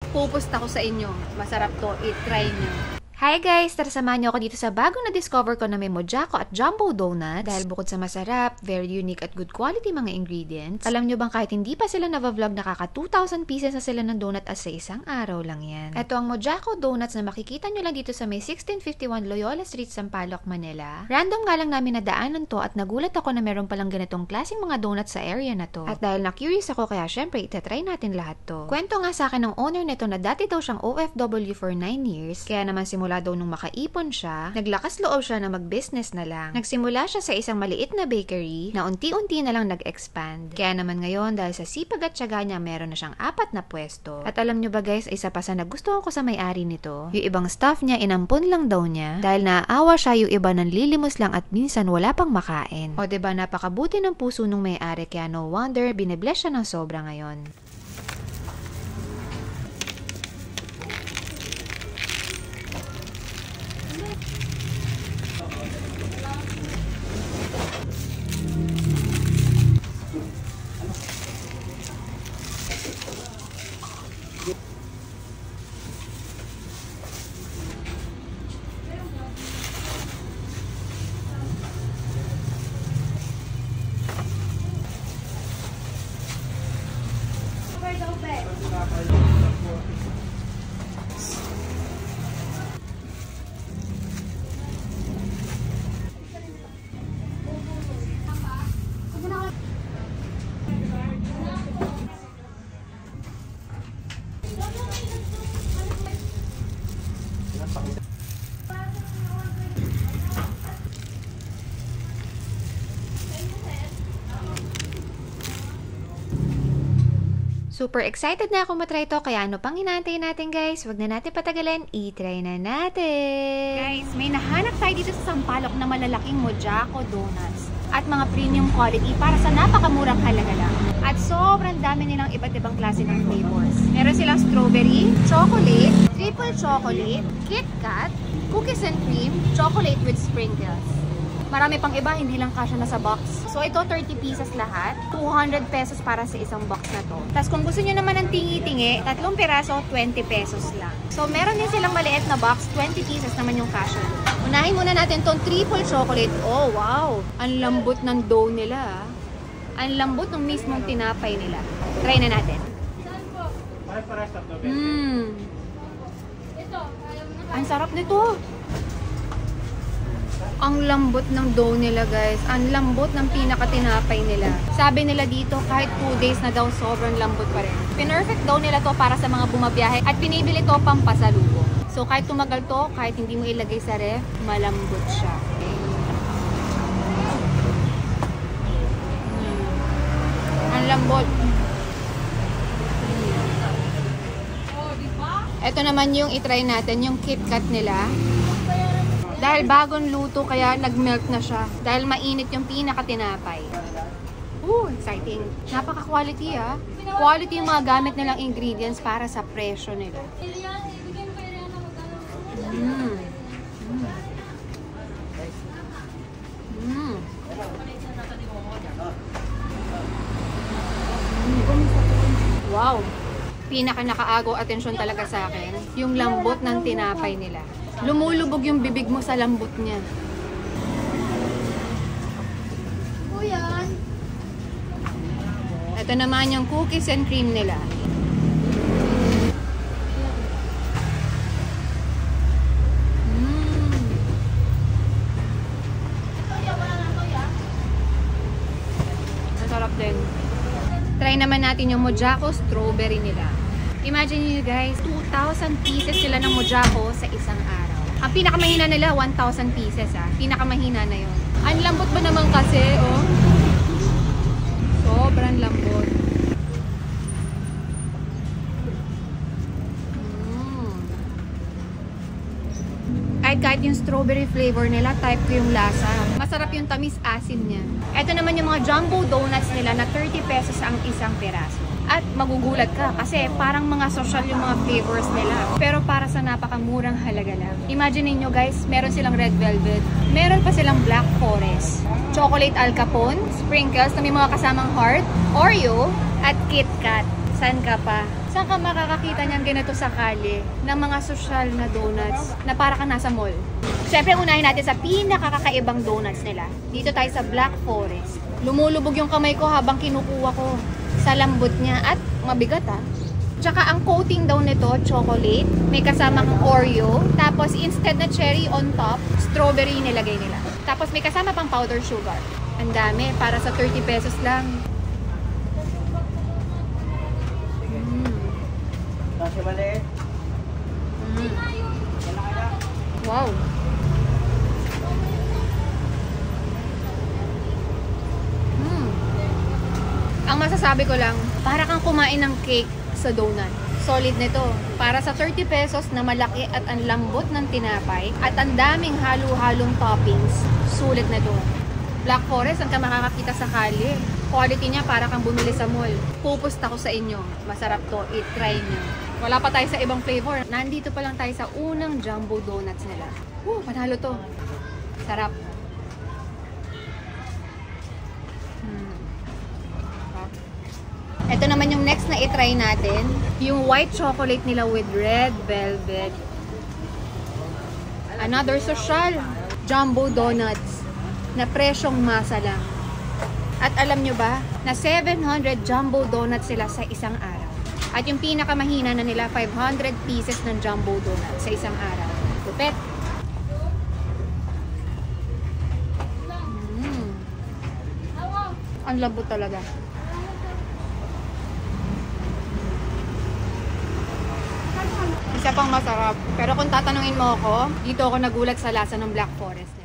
Pupusta ko sa inyo. Masarap to. I-try nyo. Hi guys! Tara samahan niyo ako dito sa bagong na-discover ko na may Mojako at Jumbo Donuts. Dahil bukod sa masarap, very unique at good quality mga ingredients, alam niyo bang kahit hindi pa sila na-vlog, nakaka 2,000 pieces na sila ng donut as sa isang araw lang yan. Ito ang Mojako Donuts na makikita niyo lang dito sa may 1651 Loyola Street, Sampaloc, Manila. Random nga lang namin nadaanan to at nagulat ako na meron palang ganitong klaseng mga donuts sa area na to. At dahil na-curious ako, kaya syempre itatry natin lahat to. Kwento nga sa akin ng owner nito na dati daw siyang OFW for 9 years, kaya naman simula daw nung makaipon siya, naglakas loob siya na mag-business na lang. Nagsimula siya sa isang maliit na bakery na unti-unti na lang nag-expand. Kaya naman ngayon, dahil sa sipag at tiyaga niya, meron na siyang 4 na pwesto. At alam nyo ba guys, isa pa sa nagustuhan ko sa may-ari nito, yung ibang staff niya, inampun lang daw niya dahil naaawa siya yung iba nanlilimos lang at minsan wala pang makain. O diba, napakabuti ng puso nung may-ari, kaya no wonder, binibless siya ng sobra ngayon. Super excited na ako matry ito, kaya ano pang inaantay natin guys? Wag na natin patagalin, i-try na natin! Guys, may nahanap tayo dito sa Sampaloc na malalaking Mojako Donuts at mga premium quality para sa napakamurang halaga lang. At sobrang dami nilang iba't ibang klase ng flavors. Meron silang strawberry, chocolate, triple chocolate, KitKat, cookies and cream, chocolate with sprinkles. Marami pang iba, hindi lang kasya na sa box. So ito, 30 pieces lahat. 200 pesos para sa isang box na to. Tapos kung gusto nyo naman ng tingi-tingi, 3 piraso, 20 pesos lang. So meron din silang maliit na box, 20 pieces naman yung kasya. Unahin muna natin tong triple chocolate. Oh, wow! Ang lambot ng dough nila. Ang lambot ng mismong tinapay nila. Try na natin. Ang sarap nito. Ang lambot ng dough nila guys. Ang lambot ng pinakatinapay nila. Sabi nila dito kahit 2 days na daw sobrang lambot pa rin. Pinerfect daw nila to para sa mga bumabiyahe at pinibili to pampasalubong. So kahit tumagal to, kahit hindi mo ilagay sa ref, malambot siya. Ang lambot. Ito naman yung itry natin, yung KitKat nila. Dahil bagong luto, kaya nag-melt na siya. Dahil mainit yung pinakatinapay. Exciting. Napaka-quality ah. Quality yung mga gamit nilang ingredients para sa presyo nila. Wow! Pinaka nakaagaw atensyon talaga sa akin, yung lambot ng tinapay nila. Lumulubog yung bibig mo sa lambot niya. Ito naman yung cookies and cream nila. Masarap din. Try naman natin yung Mojako strawberry nila. Imagine niyo guys, 2,000 pieces sila ng Mojako sa isang araw. Ang pinakamahina nila, 1,000 pieces ah. Pinakamahina na yon. Ang lambot ba naman kasi, oh? Sobrang lambot. Kahit yung strawberry flavor nila, type ko yung lasa. Masarap yung tamis-asin niya. Ito naman yung mga jumbo donuts nila na 30 pesos ang isang piraso. At magugulat ka kasi parang mga social yung mga flavors nila. Pero para sa napakamurang halaga lang. Imagine niyo guys, meron silang red velvet. Meron pa silang black forest. Chocolate Al Capone, sprinkles na may mga kasamang heart, Oreo, at KitKat. San ka pa? Saan ka makakakita niyang ganito sa kalye ng mga social na donuts na para kang nasa mall? Siyempre, unahin natin sa pinakakakaibang donuts nila. Dito tayo sa Black Forest. Lumulubog yung kamay ko habang kinukuha ko sa lambot niya at mabigat Tsaka ang coating daw nito, chocolate, may kasamang Oreo, tapos instead na cherry on top, strawberry nilagay nila. Tapos may kasama pang powder sugar. Ang dami, para sa 30 pesos lang. Wow. Ang masasabi ko lang, para kang kumain ng cake sa donut. Solid nito. Para sa 30 pesos na malaki at ang lambot ng tinapay at ang daming halo-halong toppings, sulit na to. Black Forest, ang ka makakakita sa kalye. Quality niya para kang bumili sa mall. Pupusta ko sa inyo. Masarap to. I-try nyo. Wala pa tayo sa ibang flavor. Nandito pa lang tayo sa unang jumbo donuts nila. Panalo to. Sarap. Ito naman yung next na i-try natin. Yung white chocolate nila with red velvet. Another social jumbo donuts na presyong masa lang. At alam nyo ba, na 700 jumbo donuts sila sa isang araw. At yung pinakamahina na nila, 500 pieces ng jumbo donuts sa isang araw. Lupet! Ang lambot talaga. Isa pang masarap. Pero kung tatanungin mo ako, dito ako nagulat sa lasa ng Black Forest.